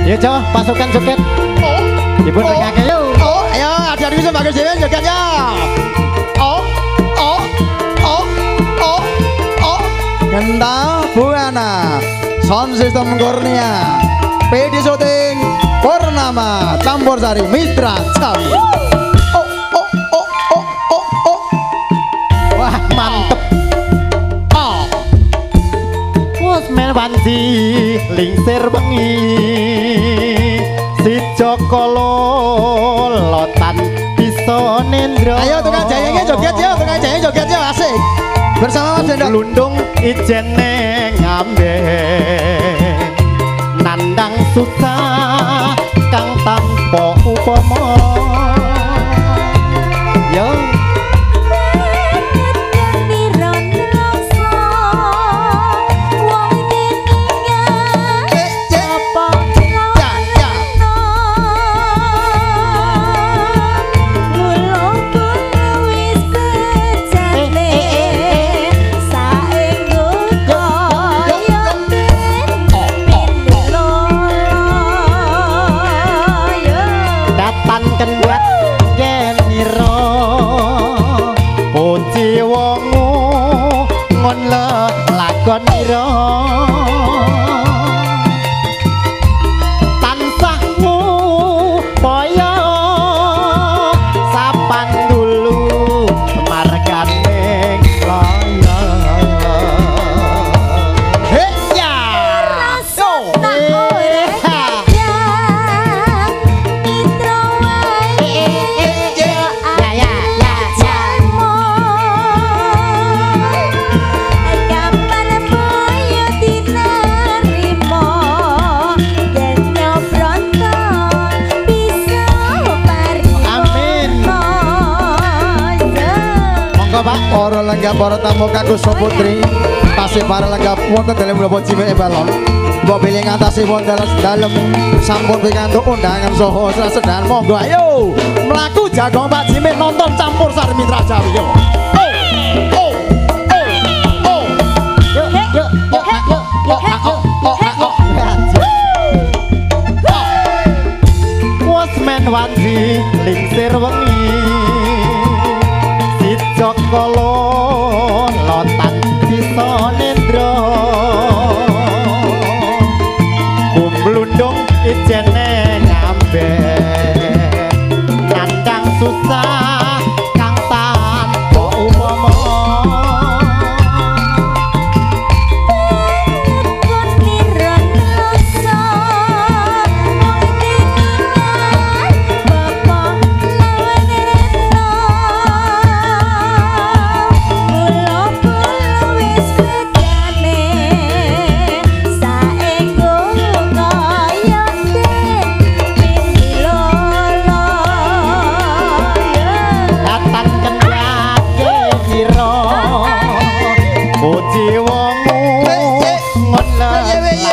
Ya Jawa, pasukan joget. Ibu tengahnya yuk. Oh, ayo adik-adik bisa bagus dewe jogetnya. Oh. Genta Buana Sound System Kurnia PD Syuting Purnama Campur Sari Mitra Cawi. Wah mantep. Wasmen wanci lingsir bengi si Joko lolotan bisa nendro. Ayo tukang jayanya joget ya, tukang jayanya joget ya, asik. Bersama Mas Dendok Lundung ijene ngambe nandang susah kang tanpa upama. Yo kendhat geniro puji wongu ngon lakonira tansahmu poyo sapan dulu margane loyo he ya para lenggap para tamu kakuswa putri tasih para lenggap wonten dalam mlebu cimeke balon mbok bilih ngatasi wonten dalem sampun pikantuk undangan saha sedan monggo ayo mlaku jagong Pak Jimin nonton Campur Sari Mitra Jawi yo Wasmen wanci lingsir wengi Joko lolotan bisa nendro kumblundung ijene ngambe nandang susah kang tanpa upama. Puji wongu ngon lakon